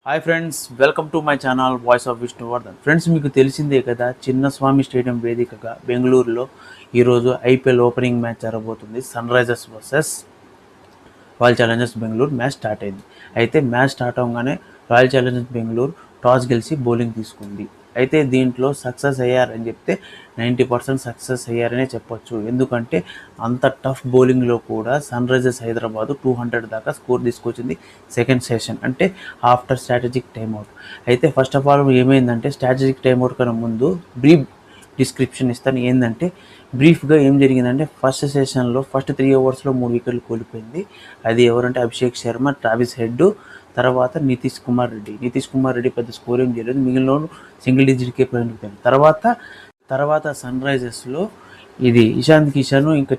Hi friends, welcome to my channel voice of Vishnuvardhan. Friends, మీకు తెలిసిందే కదా, చిన్నస్వామి స్టేడియం వేదికగా బెంగళూరులో ఈరోజు ఐపీఎల్ ఓపెనింగ్ మ్యాచ్ జరగబోతుంది. Sunrisers versus Royal Challengers Bengaluru match start అయింది. అయితే మ్యాచ్ స్టార్ట్ అవగానే రాయల్ ఛాలెంజర్స్ బెంగళూరు టాస్ గెలిచి బౌలింగ్ తీసుకుంది. అయితే దీంట్లో సక్సెస్ అయ్యారని చెప్తే 90% సక్సెస్ అయ్యారనే చెప్పొచ్చు. ఎందుకంటే అంత టఫ్ బౌలింగ్లో కూడా సన్ రైజర్స్ హైదరాబాద్ 200 దాకా స్కోర్ తీసుకొచ్చింది సెకండ్ సెషన్, అంటే ఆఫ్టర్ స్ట్రాటజిక్ టైమ్అవుట్. అయితే ఫస్ట్ ఆఫ్ ఆల్ ఏమైందంటే, స్ట్రాటజిక్ టైమ్అవుట్ కన్నా ముందు బ్రీఫ్ డిస్క్రిప్షన్ ఇస్తాను. ఏంటంటే బ్రీఫ్గా ఏం జరిగిందంటే, ఫస్ట్ సెషన్లో ఫస్ట్ 3 ఓవర్స్లో 3 వికెట్లు కోల్పోయింది. అది ఎవరంటే అభిషేక్ శర్మ, ట్రావిస్ హెడ్, తర్వాత నితీష్ కుమార్ రెడ్డి పెద్ద స్కోర్ ఏం చేయలేదు, మిగిలిన సింగిల్ డిజిట్కే పోయింది. తర్వాత సన్ రైజర్స్లో ఇది ఇషాంత్ కిషన్ ఇంకా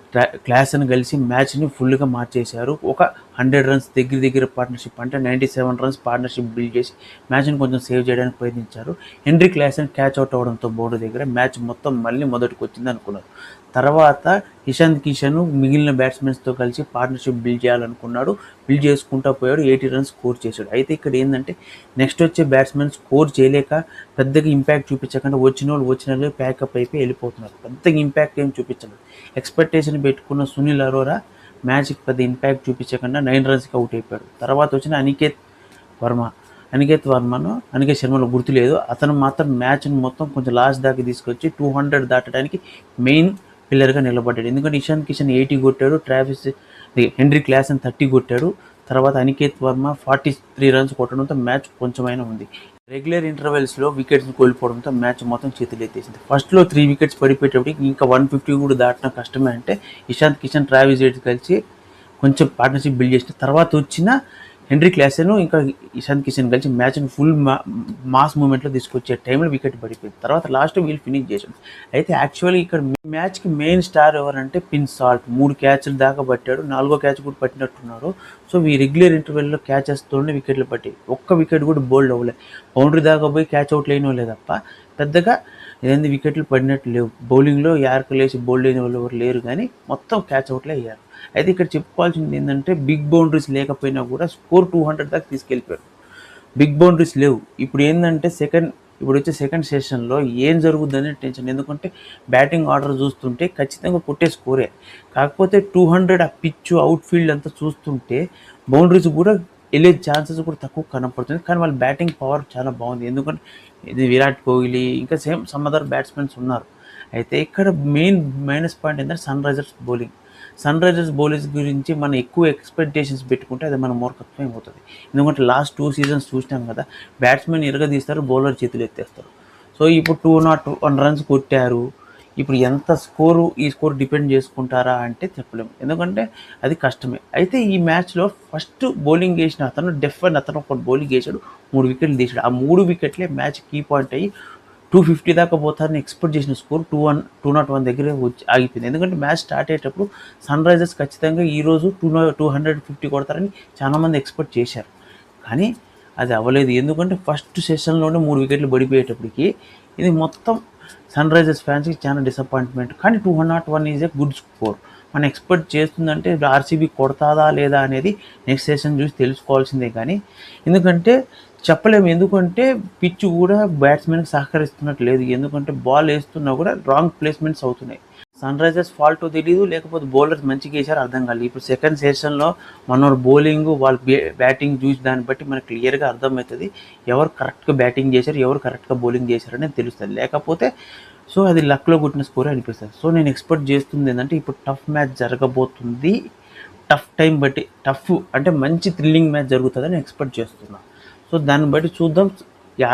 క్లాసన్ కలిసి మ్యాచ్ని ఫుల్గా మార్చేశారు. ఒక 100 రన్స్ దగ్గర పార్ట్నర్షిప్, అంటే 97 రన్స్ పార్ట్నర్షిప్ బిల్డ్ చేసి మ్యాచ్ని కొంచెం సేవ్ చేయడానికి ప్రయత్నించారు. హెన్రీ క్లాసన్ క్యాచ్ అవుట్ అవడంతో బౌండరీ దగ్గర మ్యాచ్ మొత్తం మళ్ళీ మొదటికి వచ్చింది అనుకున్నారు. తర్వాత ఇషాంత్ కిషన్ మిగిలిన బ్యాట్స్మెన్స్తో కలిసి పార్ట్నర్షిప్ బిల్డ్ చేయాలనుకున్నాడు. బిల్డ్ చేసుకుంటూ పోయాడు, 80 రన్స్ స్కోర్ చేశాడు. అయితే ఇక్కడ ఏంటంటే, నెక్స్ట్ వచ్చే బ్యాట్స్మెన్ స్కోర్ చేయలేక పెద్దగా ఇంపాక్ట్ చూపించకుండా వచ్చిన ప్యాకప్ అయిపోయి వెళ్ళిపోతున్నారు. పెద్దగా ఇంపాక్ట్ ఏం చూపించలేదు. ఎక్స్పెక్టేషన్ పెట్టుకున్న సునీల్ అరోరా మ్యాచ్కి పెద్ద ఇంపాక్ట్ చూపించకుండా 9 రన్స్కి అవుట్ అయిపోయాడు. తర్వాత వచ్చిన అనికేత్ శర్మలో గుర్తులేదు, అతను మాత్రం మ్యాచ్ని మొత్తం కొంచెం లాస్ట్ దాకా తీసుకొచ్చి 200 దాటడానికి మెయిన్ పిల్లర్గా నిలబడ్డాడు. ఎందుకంటే ఇషాంత్ కిషన్ 80 కొట్టాడు, హెన్రీ క్లాసన్ 30 కొట్టాడు. తర్వాత అనికేత్ వర్మ 43 రన్స్ కొట్టడంతో మ్యాచ్ కొంచెమైనా ఉంది. రెగ్యులర్ ఇంటర్వెల్స్లో వికెట్స్ కోల్పోవడంతో మ్యాచ్ మొత్తం చేతులెత్తేసింది. ఫస్ట్లో 3 వికెట్స్ పడిపోయేటప్పటికి ఇంకా 150 కూడా దాటడం కష్టమే. అంటే ఇషాంత్ కిషన్, ట్రావిస్ హెడ్ కలిసి కొంచెం పార్ట్నర్షిప్ బిల్డ్ చేసిన తర్వాత వచ్చిన హెన్రీ క్లాసన్ ఇంకా ఇషాంత్ కిషన్ కలిసి మ్యాచ్ని ఫుల్ మాస్ మూమెంట్లో తీసుకొచ్చే టైంలో వికెట్ పడిపోయింది. తర్వాత లాస్ట్ వీళ్ళు ఫినిష్ చేశాడు. అయితే యాక్చువల్లీ ఇక్కడ మ్యాచ్కి మెయిన్ స్టార్ ఎవరంటే పిన్ సాల్ట్. 3 క్యాచ్లు దాకా పట్టాడు, 4గో క్యాచ్ కూడా పట్టినట్టున్నారు. సో ఈ రెగ్యులర్ ఇంటర్వెల్లో క్యాచెస్తోనే వికెట్లు పట్టాయి. ఒక్క వికెట్ కూడా బౌల్డ్ అవ్వలేదు. బౌండరీ దాకా పోయి క్యాచ్ అవుట్ లేని వాళ్ళే తప్ప పెద్దగా ఏదైనా వికెట్లు పడినట్టు లేవు. బౌలింగ్లో యార్కర్ లేసి బౌల్డ్ అయిన వాళ్ళు ఎవరు లేరు, కానీ మొత్తం క్యాచ్ అవుట్లే అయ్యారు. అయితే ఇక్కడ చెప్పుకోవాల్సింది ఏంటంటే, బిగ్ బౌండరీస్ లేకపోయినా కూడా స్కోర్ 200 దాకా తీసుకెళ్ళిపోయారు. బిగ్ బౌండరీస్ లేవు. ఇప్పుడు ఏంటంటే ఇప్పుడు వచ్చే సెకండ్ సెషన్లో ఏం జరుగుతుందనే టెన్షన్. ఎందుకంటే బ్యాటింగ్ ఆర్డర్ చూస్తుంటే ఖచ్చితంగా కొట్టే స్కోరే. కాకపోతే 200 ఆ పిచ్చు అవుట్ఫీల్డ్ అంతా చూస్తుంటే బౌండరీస్ కూడా వెళ్ళే ఛాన్సెస్ కూడా తక్కువ కనపడుతుంది. కానీ వాళ్ళ బ్యాటింగ్ పవర్ చాలా బాగుంది. ఎందుకంటే ఇది విరాట్ కోహ్లీ ఇంకా సమ్ అదర్ బ్యాట్స్మెన్స్ ఉన్నారు. అయితే ఇక్కడ మెయిన్ మైనస్ పాయింట్ ఏంటంటే సన్ రైజర్స్ బౌలర్స్ గురించి మనం ఎక్కువ ఎక్స్పెక్టేషన్స్ పెట్టుకుంటే అది మన మూర్ఖత్వం అవుతుంది. ఎందుకంటే లాస్ట్ 2 సీజన్స్ చూసినాం కదా, బ్యాట్స్మెన్ ఇరగదీస్తారు, బౌలర్ చేతులు ఎత్తేస్తారు. సో ఇప్పుడు 201 రన్స్ కొట్టారు. ఇప్పుడు ఎంత ఈ స్కోర్ డిపెండ్ చేసుకుంటారా అంటే చెప్పలేము, ఎందుకంటే అది కష్టమే. అయితే ఈ మ్యాచ్లో ఫస్ట్ బౌలింగ్ వేసిన అతను ఒక బౌలింగ్ వేసాడు, 3 వికెట్లు తీసాడు. ఆ 3 వికెట్లే మ్యాచ్ కీ పాయింట్ అయ్యి 250 దాకా పోతారని ఎక్స్పెక్ట్ చేసిన స్కోర్ 201 దగ్గరే వచ్చి ఆగిపోయింది. ఎందుకంటే మ్యాచ్ స్టార్ట్ అయ్యేటప్పుడు సన్ రైజర్స్ ఖచ్చితంగా ఈరోజు 250 కొడతారని చాలామంది ఎక్స్పెక్ట్ చేశారు, కానీ అది అవ్వలేదు. ఎందుకంటే ఫస్ట్ సెషన్లోనే 3 వికెట్లు పడిపోయేటప్పటికి ఇది మొత్తం సన్ రైజర్స్ ఫ్యాన్స్కి చాలా డిసప్పాయింట్మెంట్. కానీ 201 ఈజ్ ఏ గుడ్ స్కోర్. మనం ఎక్స్పెక్ట్ చేస్తుందంటే ఆర్సీబీ కొడతాదా లేదా అనేది నెక్స్ట్ సెషన్ చూసి తెలుసుకోవాల్సిందే. కానీ ఎందుకంటే చెప్పలేము, ఎందుకంటే పిచ్ కూడా బ్యాట్స్మెన్కి సహకరిస్తున్నట్టు లేదు. ఎందుకంటే బాల్ వేస్తున్నా కూడా రాంగ్ ప్లేస్మెంట్స్ అవుతున్నాయి. సన్ రైజర్స్ ఫాల్ట్ తెలియదు, లేకపోతే బౌలర్స్ మంచిగా వేసారు అర్థం కాలేదు. ఇప్పుడు సెకండ్ సెషన్లో మన బౌలింగ్ వాళ్ళు బ్యాటింగ్ చూసి దాన్ని బట్టి మనకు క్లియర్గా అర్థమవుతుంది ఎవరు కరెక్ట్గా బ్యాటింగ్ చేశారు, ఎవరు కరెక్ట్గా బౌలింగ్ చేశారు అనేది తెలుస్తుంది. లేకపోతే సో అది లక్లో కొట్టిన స్కోరే అనిపిస్తుంది. సో నేను ఎక్స్పెక్ట్ చేస్తుంది ఏంటంటే, ఇప్పుడు టఫ్ మ్యాచ్ జరగబోతుంది. టఫ్ టైం బట్టి అంటే మంచి థ్రిల్లింగ్ మ్యాచ్ జరుగుతుందని ఎక్స్పెక్ట్ చేస్తున్నాను. సో దాన్ని బట్టి చూద్దాం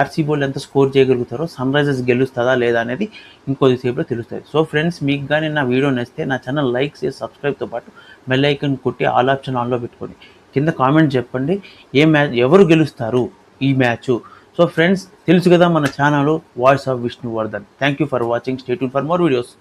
ఆర్సీ బౌల్ ఎంత స్కోర్ చేయగలుగుతారో, సన్ రైజర్స్ గెలుస్తుందా లేదా అనేది ఇంకొద్దిసేపులో తెలుస్తుంది. సో ఫ్రెండ్స్, మీకు కానీ నా వీడియో నచ్చితే నా ఛానల్ లైక్ చేసి సబ్స్క్రైబ్తో పాటు బెల్ ఐకాన్ కొట్టి ఆల్ ఆప్షన్ ఆన్లో పెట్టుకోండి. కింద కామెంట్ చెప్పండి ఎవరు గెలుస్తారు ఈ మ్యాచ్. సో ఫ్రెండ్స్, తెలుసు కదా మన channel voice of Vishnuvardhan. Thank you for watching. Stay tune for more videos.